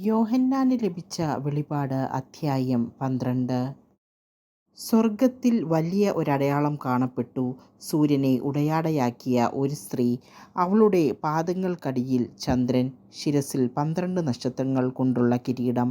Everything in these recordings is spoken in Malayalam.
യോഹന്നാന് ലഭിച്ച വെളിപാട് അദ്ധ്യായം 12. സ്വർഗ്ഗത്തിൽ വലിയ ഒരടയാളം കാണപ്പെട്ടു. സൂര്യനെ ഉടയാടയാക്കിയ ഒരു സ്ത്രീ, അവളുടെ പാദങ്ങൾക്കടിയിൽ ചന്ദ്രൻ, ശിരസിൽ 12 നക്ഷത്രങ്ങൾ കൊണ്ടുള്ള കിരീടം.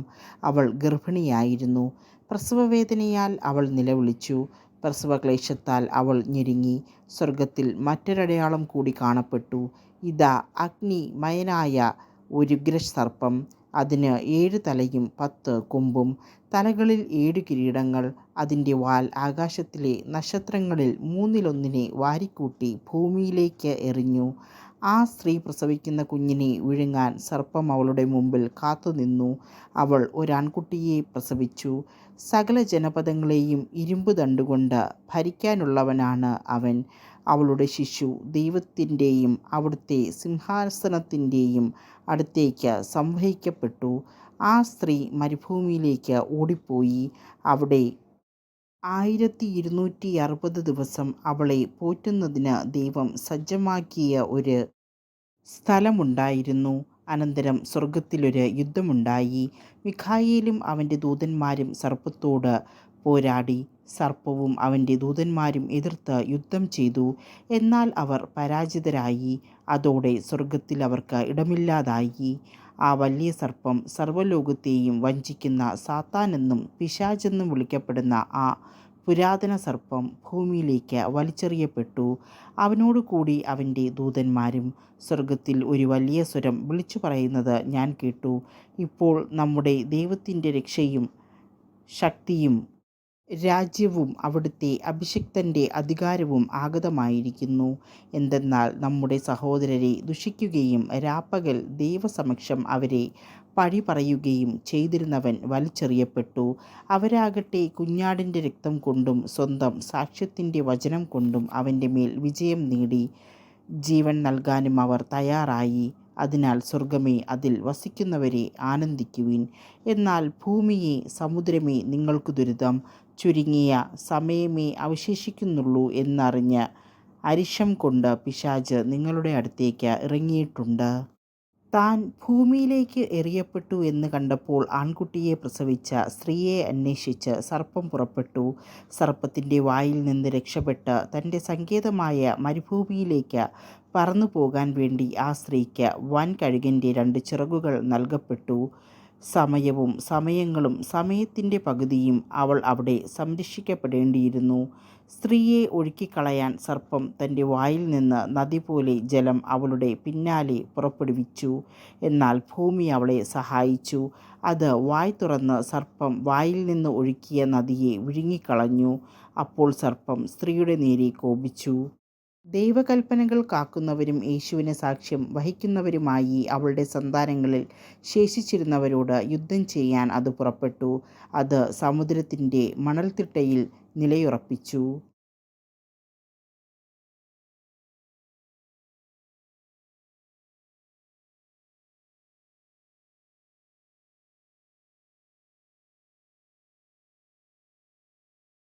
അവൾ ഗർഭിണിയായിരുന്നു. പ്രസവവേദനയാൽ അവൾ നിലവിളിച്ചു. പ്രസവക്ലേശത്താൽ അവൾ ഞെരുങ്ങി. സ്വർഗ്ഗത്തിൽ മറ്റൊരടയാളം കൂടി കാണപ്പെട്ടു. ഇതാ, അഗ്നിമയനായ ഒരുഗ്രസർപ്പം. അതിന് 7 തലയും 10 കൊമ്പും, തലകളിൽ 7 കിരീടങ്ങൾ. അതിൻ്റെ വാൽ ആകാശത്തിലെ നക്ഷത്രങ്ങളിൽ മൂന്നിലൊന്നിനെ വാരിക്കൂട്ടി ഭൂമിയിലേക്ക് എറിഞ്ഞു. ആ സ്ത്രീ പ്രസവിക്കുന്ന കുഞ്ഞിനെ വിഴുങ്ങാൻ സർപ്പം അവളുടെ മുമ്പിൽ കാത്തുനിന്നു. അവൾ ഒരാൺകുട്ടിയെ പ്രസവിച്ചു. സകല ജനപദങ്ങളെയും ഇരുമ്പുദണ്ഡുകൊണ്ട് ഭരിക്കാനുള്ളവനാണ് അവൻ. അവളുടെ ശിശു ദൈവത്തിൻ്റെയും അവിടുത്തെ സിംഹാസനത്തിൻ്റെയും അടുത്തേക്ക് സംവഹിക്കപ്പെട്ടു. ആ സ്ത്രീ മരുഭൂമിയിലേക്ക് ഓടിപ്പോയി. അവിടെ 1260 ദിവസം അവളെ പോറ്റുന്നതിന് ദൈവം സജ്ജമാക്കിയ ഒരു സ്ഥലമുണ്ടായിരുന്നു. അനന്തരം സ്വർഗ്ഗത്തിലൊരു യുദ്ധമുണ്ടായി. മിഖായേലും അവൻ്റെ ദൂതന്മാരും സർപ്പത്തോട് പോരാടി. സർപ്പവും അവൻ്റെ ദൂതന്മാരും എതിർത്ത് യുദ്ധം ചെയ്തു. എന്നാൽ അവർ പരാജിതരായി. അതോടെ സ്വർഗ്ഗത്തിൽ അവർക്ക് ഇടമില്ലാതായി. ആ വലിയ സർപ്പം, സർവ്വലോകത്തെയും വഞ്ചിക്കുന്ന സാത്താനെന്നും പിശാചെന്നും വിളിക്കപ്പെടുന്ന ആ പുരാതന സർപ്പം ഭൂമിയിലേക്ക് വലിച്ചെറിയപ്പെട്ടു. അവനോടുകൂടി അവൻ്റെ ദൂതന്മാരും. സ്വർഗ്ഗത്തിൽ ഒരു വലിയ സ്വരം വിളിച്ചു പറയുന്നത് ഞാൻ കേട്ടു: ഇപ്പോൾ നമ്മുടെ ദൈവത്തിൻ്റെ രക്ഷയും ശക്തിയും രാജ്യവും അവിടുത്തെ അഭിഷിക്തൻ്റെ അധികാരവും ആഗതമായിരിക്കുന്നു. എന്തെന്നാൽ നമ്മുടെ സഹോദരരെ ദുഷിക്കുകയും രാപ്പകൽ ദൈവസമക്ഷം അവരെ പഴി പറയുകയും ചെയ്തിരുന്നവൻ വലിച്ചെറിയപ്പെട്ടു. അവരാകട്ടെ കുഞ്ഞാടിൻ്റെ രക്തം കൊണ്ടും സ്വന്തം സാക്ഷ്യത്തിൻ്റെ വചനം കൊണ്ടും അവൻ്റെ മേൽ വിജയം നേടി. ജീവൻ നൽകാനും അവർ തയ്യാറായി. അതിനാൽ സ്വർഗ്ഗമേ, അതിൽ വസിക്കുന്നവരെ ആനന്ദിക്കുവിൻ. എന്നാൽ ഭൂമിയെ, സമുദ്രമേ, നിങ്ങൾക്ക് ദുരിതം. ചുരുങ്ങിയ സമയമേ അവശേഷിക്കുന്നുള്ളൂ എന്നറിഞ്ഞ് അരിശം കൊണ്ട് പിശാച് നിങ്ങളുടെ അടുത്തേക്ക് ഇറങ്ങിയിട്ടുണ്ട്. താൻ ഭൂമിയിലേക്ക് എറിയപ്പെട്ടു എന്ന് കണ്ടപ്പോൾ ആൺകുട്ടിയെ പ്രസവിച്ച സ്ത്രീയെ അന്വേഷിച്ച് സർപ്പം പുറപ്പെട്ടു. സർപ്പത്തിൻ്റെ വായിൽ നിന്ന് രക്ഷപ്പെട്ട് തൻ്റെ സങ്കേതമായ മരുഭൂമിയിലേക്ക് പറന്നു പോകാൻ വേണ്ടി ആ സ്ത്രീക്ക് വൻകഴുകൻ്റെ 2 ചിറകുകൾ നൽകപ്പെട്ടു. സമയവും സമയങ്ങളും സമയത്തിൻ്റെ പകുതിയും അവൾ അവിടെ സംരക്ഷിക്കപ്പെടേണ്ടിയിരുന്നു. സ്ത്രീയെ ഒഴുക്കിക്കളയാൻ സർപ്പം തൻ്റെ വായിൽ നിന്ന് നദി പോലെ ജലം അവളുടെ പിന്നാലെ പുറപ്പെടുവിച്ചു. എന്നാൽ ഭൂമി അവളെ സഹായിച്ചു. അത് വായ് തുറന്ന് സർപ്പം വായിൽ നിന്ന് ഒഴുക്കിയ നദിയെ വിഴുങ്ങിക്കളഞ്ഞു. അപ്പോൾ സർപ്പം സ്ത്രീയുടെ നേരെ കോപിച്ചു. ദൈവകൽപ്പനകൾ കാക്കുന്നവരും യേശുവിന് സാക്ഷ്യം വഹിക്കുന്നവരുമായി അവളുടെ സന്താനങ്ങളിൽ ശേഷിച്ചിരുന്നവരോട് യുദ്ധം ചെയ്യാൻ അത് പുറപ്പെട്ടു. അത് സമുദ്രത്തിൻ്റെ മണൽത്തിട്ടയിൽ നിലയുറപ്പിച്ചു.